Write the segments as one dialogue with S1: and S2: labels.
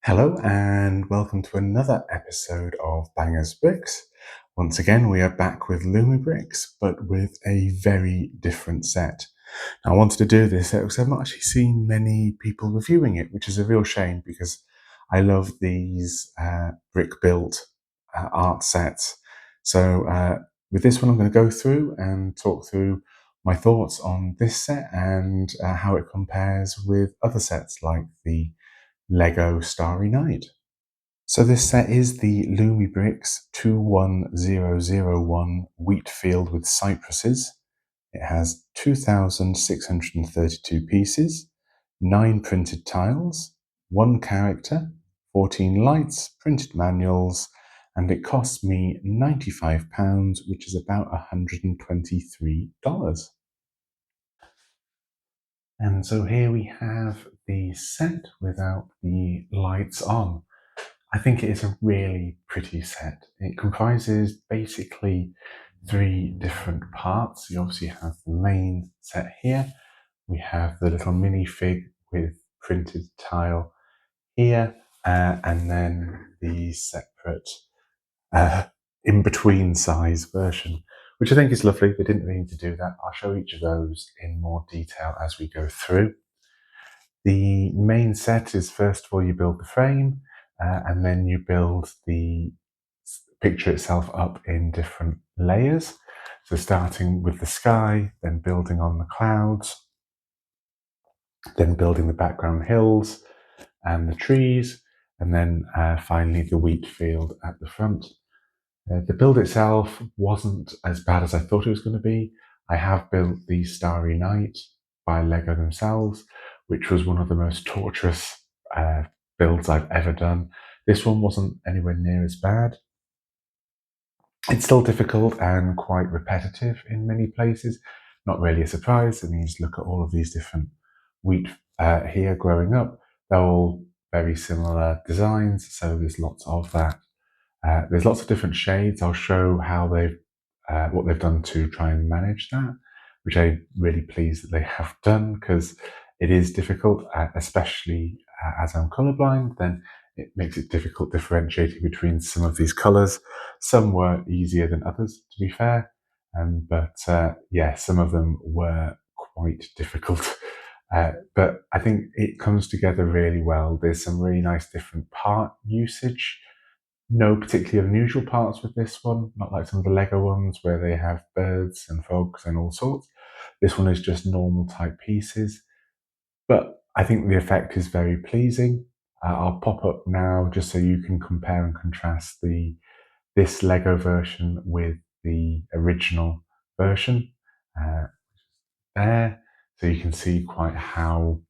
S1: Hello and welcome to another episode of Bangers Bricks. Once again, we are back with Lumibricks, but with a very different set. Now, I wanted to do this because I've not actually seen many people reviewing it, which is a real shame because I love these brick-built art sets. So with this one, I'm going to go through and talk through my thoughts on this set and how it compares with other sets like the Lego Starry Night. So this set is the Lumibricks 21001 Wheatfield with Cypresses. It has 2,632 pieces, 9 printed tiles, 1 character, 14 lights, printed manuals, and it cost me £95, which is about $123. And so here we have the set without the lights on. I think it is a really pretty set. It comprises basically 3 different parts. You obviously have the main set here. We have the little minifig with printed tile here, and then the separate in-between size version, which I think is lovely. They didn't really need to do that. I'll show each of those in more detail as we go through. The main set is, first of all, you build the frame, and then you build the picture itself up in different layers. So starting with the sky, then building on the clouds, then building the background hills and the trees, and then finally the wheat field at the front. The build itself wasn't as bad as I thought it was going to be. I have built the Starry Night by Lego themselves, which was one of the most torturous builds I've ever done. This one wasn't anywhere near as bad. It's still difficult and quite repetitive in many places. Not really a surprise. I mean, you just look at all of these different wheat here growing up. They're all very similar designs, so there's lots of that. There's lots of different shades. I'll show how what they've done to try and manage that, which I'm really pleased that they have done, because it is difficult, especially as I'm colourblind. Then it makes it difficult differentiating between some of these colours. Some were easier than others, to be fair, but yeah, some of them were quite difficult. But I think it comes together really well. There's some really nice different part usage. No particularly unusual parts with this one, not like some of the Lego ones where they have birds and frogs and all sorts. This one is just normal type pieces, but I think the effect is very pleasing. I'll pop up now just so you can compare and contrast this Lego version with the original version there, so you can see quite how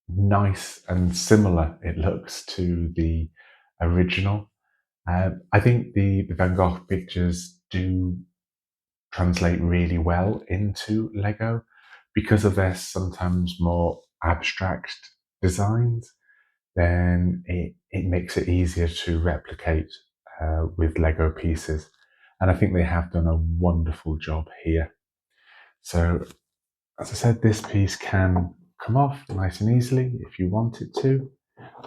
S1: nice and similar it looks to the original. I think the Van Gogh pictures do translate really well into Lego because of their sometimes more abstract designs. Then it makes it easier to replicate with Lego pieces. And I think they have done a wonderful job here. So, as I said, this piece can come off nice and easily if you want it to.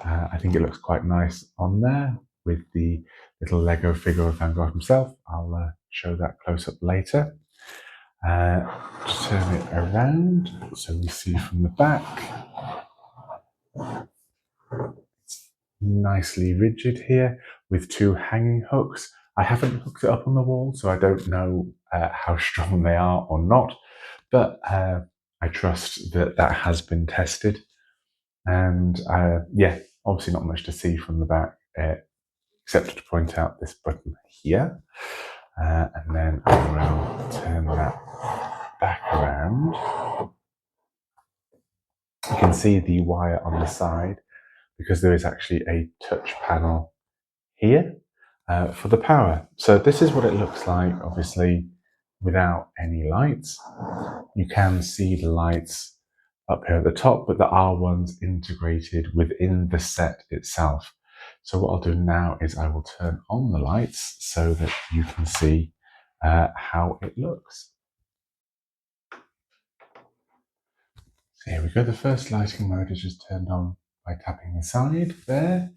S1: I think it looks quite nice on there with the little Lego figure of Van Gogh himself. I'll show that close up later. Just turn it around so we see from the back. It's nicely rigid here with 2 hanging hooks. I haven't hooked it up on the wall, so I don't know how strong they are or not, but I trust that that has been tested. And yeah, obviously not much to see from the back, except to point out this button here. And then I will turn that back around. You can see the wire on the side because there is actually a touch panel here for the power. So this is what it looks like, obviously, without any lights. You can see the lights up here at the top, but there are ones integrated within the set itself. So what I'll do now is I will turn on the lights so that you can see how it looks. So here we go. The first lighting mode is just turned on by tapping the side there.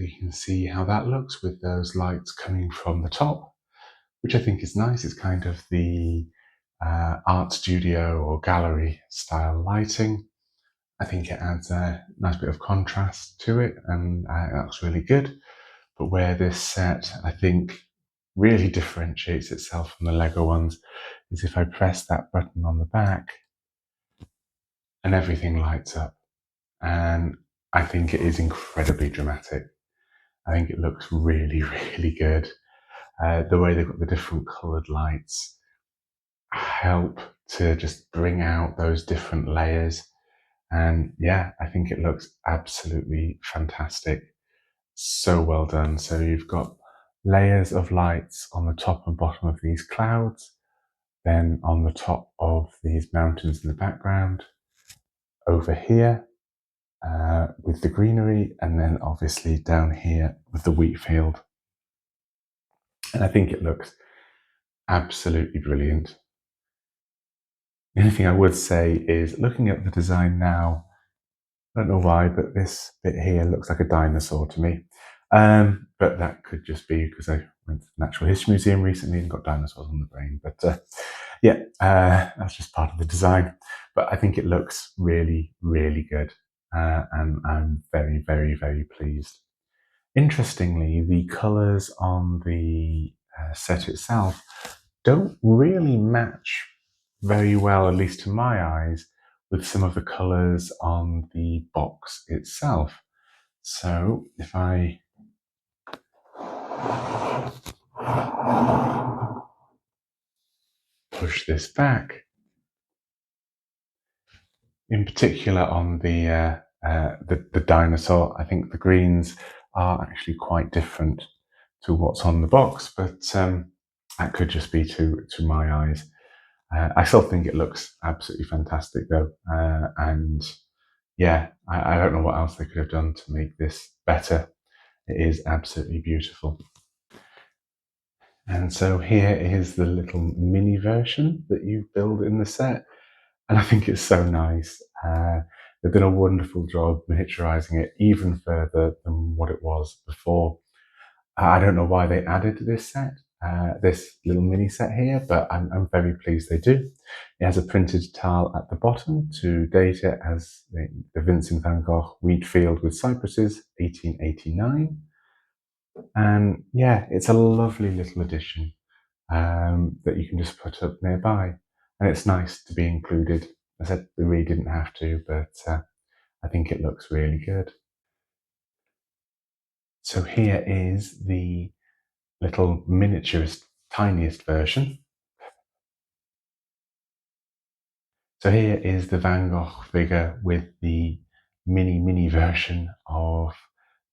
S1: So you can see how that looks with those lights coming from the top, which I think is nice. It's kind of the art studio or gallery style lighting. I think it adds a nice bit of contrast to it, and that's really good. But where this set, I think, really differentiates itself from the Lego ones is if I press that button on the back and everything lights up. And I think it is incredibly dramatic. I think it looks really, really good. The way they've got the different coloured lights help to just bring out those different layers. And yeah, I think it looks absolutely fantastic. So well done. So you've got layers of lights on the top and bottom of these clouds, then on the top of these mountains in the background, over here with the greenery, and then obviously down here with the wheat field. And I think it looks absolutely brilliant. The only thing I would say is looking at the design now, I don't know why, but this bit here looks like a dinosaur to me. But that could just be because I went to the Natural History Museum recently and got dinosaurs on the brain. But that's just part of the design. But I think it looks really, really good. And I'm very, very, very pleased. Interestingly, the colours on the set itself don't really match very well, at least to my eyes, with some of the colours on the box itself. So if I push this back, in particular on the dinosaur, I think the greens are actually quite different to what's on the box, but that could just be to my eyes. I still think it looks absolutely fantastic though, and yeah, I don't know what else they could have done to make this better. It is absolutely beautiful. And so here is the little mini version that you build in the set. And I think it's so nice. They've done a wonderful job miniaturizing it even further than what it was before. I don't know why they added this set, this little mini set here, but I'm very pleased they do. It has a printed tile at the bottom to date it as the Vincent van Gogh Wheat Field with Cypresses, 1889. And yeah, it's a lovely little addition that you can just put up nearby. And it's nice to be included. I said we really didn't have to, but I think it looks really good. So here is the little miniaturest, tiniest version. So here is the Van Gogh figure with the mini version of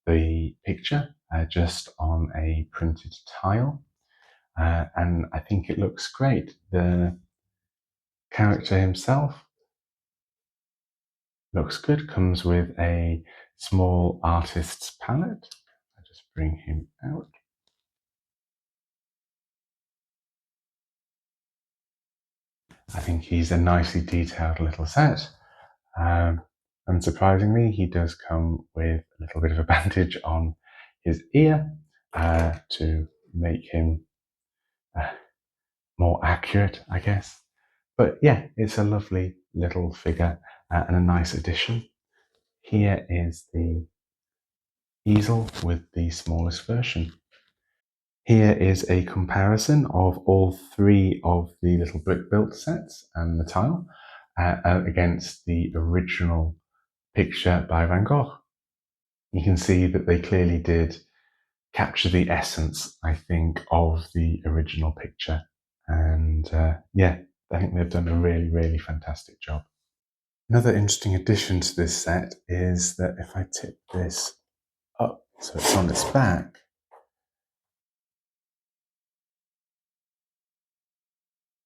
S1: the picture, just on a printed tile. And I think it looks great. The character himself looks good, comes with a small artist's palette. I just bring him out. I think he's a nicely detailed little set. Unsurprisingly, he does come with a little bit of a bandage on his ear to make him more accurate, I guess. But yeah, it's a lovely little figure and a nice addition. Here is the easel with the smallest version. Here is a comparison of all three of the little brick built sets and the tile against the original picture by Van Gogh. You can see that they clearly did capture the essence, I think, of the original picture. And yeah, I think they've done a really, really fantastic job. Another interesting addition to this set is that if I tip this up so it's on its back,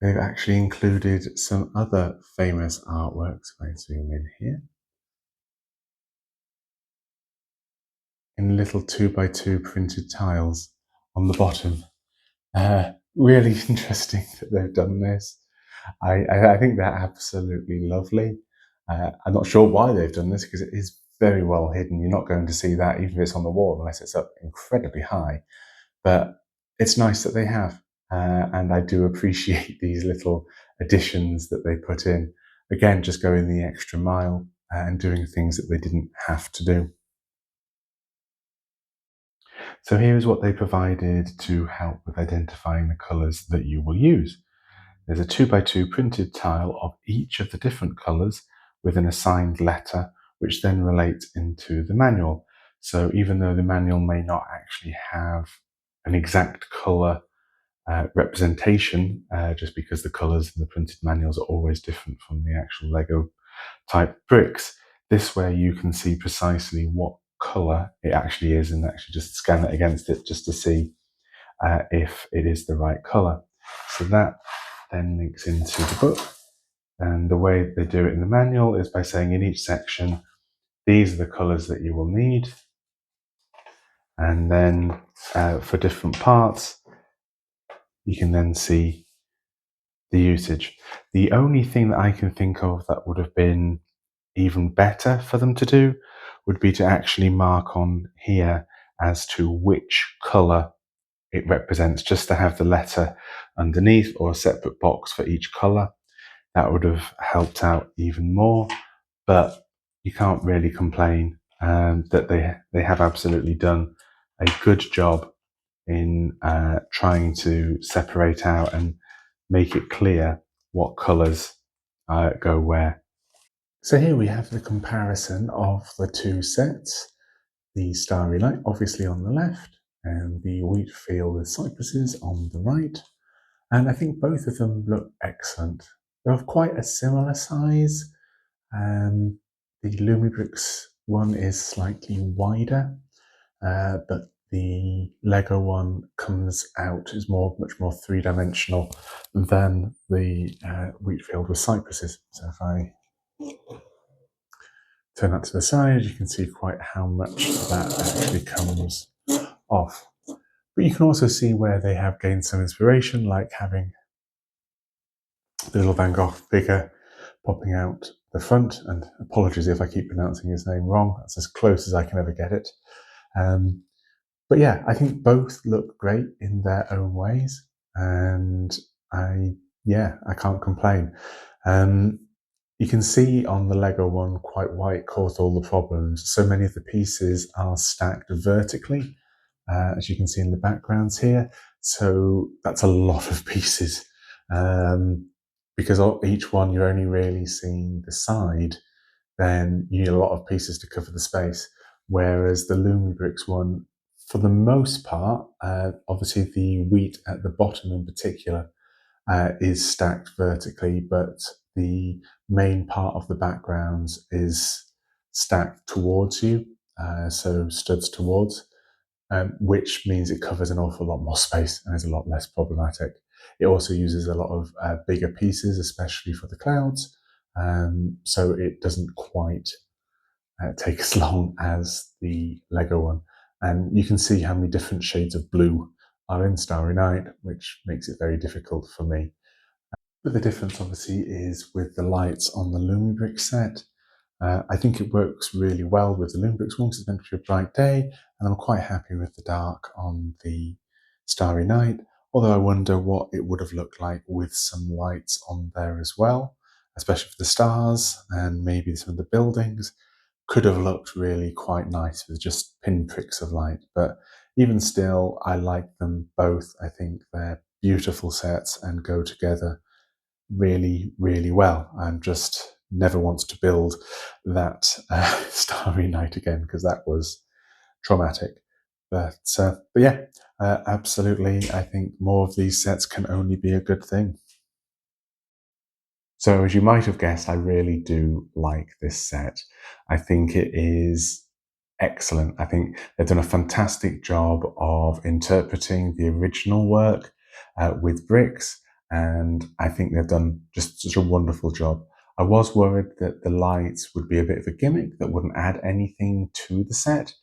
S1: they've actually included some other famous artworks. If I zoom in here, in little 2x2 printed tiles on the bottom. Really interesting that they've done this. I think they're absolutely lovely. I'm not sure why they've done this because it is very well hidden. You're not going to see that even if it's on the wall unless it's up incredibly high. But it's nice that they have. And I do appreciate these little additions that they put in. Again, just going the extra mile and doing things that they didn't have to do. So here's what they provided to help with identifying the colours that you will use. There's a 2x2 printed tile of each of the different colours with an assigned letter, which then relates into the manual. So even though the manual may not actually have an exact colour representation, just because the colours in the printed manuals are always different from the actual Lego type bricks, this way you can see precisely what colour it actually is and actually just scan it against it just to see if it is the right colour. So that then links into the book. And the way they do it in the manual is by saying in each section, these are the colours that you will need. And then for different parts, you can then see the usage. The only thing that I can think of that would have been even better for them to do would be to actually mark on here as to which colour it represents, just to have the letter underneath or a separate box for each colour. That would have helped out even more, but you can't really complain that they have absolutely done a good job in trying to separate out and make it clear what colours go where. So here we have the comparison of the two sets. The Starry Light obviously on the left and the wheat field with cypresses on the right. And I think both of them look excellent. They're of quite a similar size. The Lumibricks one is slightly wider, but the Lego one comes out, is much more three-dimensional than the Wheatfield with cypresses. So if I turn that to the side, you can see quite how much that actually comes off. But you can also see where they have gained some inspiration, like having the little Van Gogh figure popping out the front. And apologies if I keep pronouncing his name wrong. That's as close as I can ever get it. But yeah, I think both look great in their own ways, and I can't complain. You can see on the Lego one quite why it caused all the problems. So many of the pieces are stacked vertically, as you can see in the backgrounds here. So that's a lot of pieces, because each one you're only really seeing the side. Then you need a lot of pieces to cover the space. Whereas the Lumibricks one, for the most part, obviously the wheat at the bottom in particular is stacked vertically, but the main part of the backgrounds is stacked towards you, so studs towards, which means it covers an awful lot more space and is a lot less problematic. It also uses a lot of bigger pieces, especially for the clouds, so it doesn't quite take as long as the Lego one. And you can see how many different shades of blue are in Starry Night, which makes it very difficult for me. But the difference obviously is with the lights on the Lumibricks set. I think it works really well with the Lumibricks one because it's meant to be a bright day, and I'm quite happy with the dark on the Starry Night, although I wonder what it would have looked like with some lights on there as well, especially for the stars and maybe some of the buildings. Could have looked really quite nice with just pinpricks of light, but even still, I like them both. I think they're beautiful sets and go together really, really well. And just never wants to build that Starry Night again because that was traumatic. But yeah, absolutely. I think more of these sets can only be a good thing. So, as you might have guessed, I really do like this set. I think it is excellent. I think they've done a fantastic job of interpreting the original work with bricks, and I think they've done just such a wonderful job. I was worried that the lights would be a bit of a gimmick that wouldn't add anything to the set,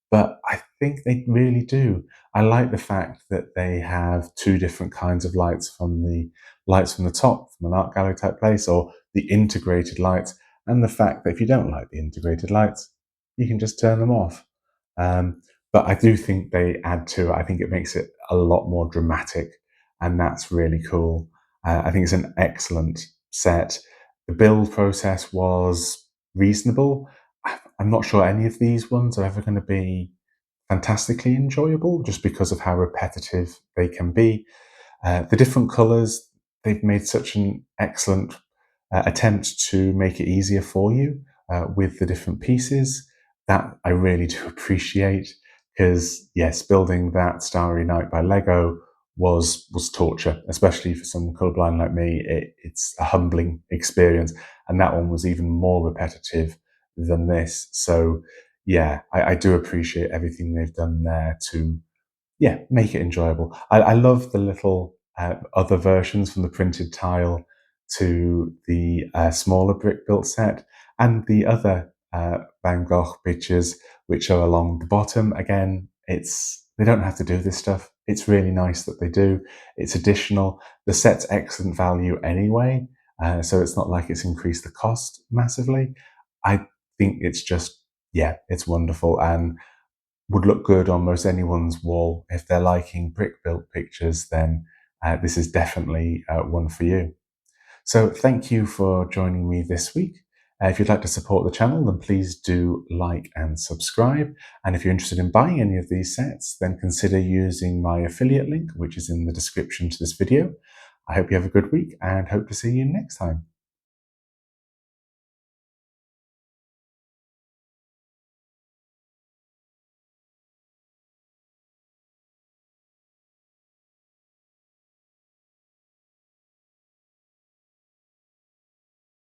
S1: but I think they really do. I like the fact that they have two different kinds of lights, from the lights from the top, from an art gallery type place, or the integrated lights, and the fact that if you don't like the integrated lights, you can just turn them off. Um, but I do think they add to it. I think it makes it a lot more dramatic, and that's really cool. I think it's an excellent set. The build process was reasonable. I'm not sure any of these ones are ever going to be fantastically enjoyable just because of how repetitive they can be. The different colours, they've made such an excellent attempt to make it easier for you with the different pieces that I really do appreciate. Because yes, building that Starry Night by Lego was torture, especially for someone colourblind like me. It's a humbling experience, and that one was even more repetitive than this. So yeah, I do appreciate everything they've done there to make it enjoyable. I love the little other versions from the printed tile to the smaller brick built set and the other Van Gogh pictures which are along the bottom. Again, they don't have to do this stuff. It's really nice that they do. It's additional. The set's excellent value anyway, so it's not like it's increased the cost massively. I think it's just, it's wonderful and would look good on most anyone's wall. If they're liking brick built pictures, then this is definitely one for you. So thank you for joining me this week. If you'd like to support the channel, then please do like and subscribe. And if you're interested in buying any of these sets, then consider using my affiliate link, which is in the description to this video. I hope you have a good week and hope to see you next time.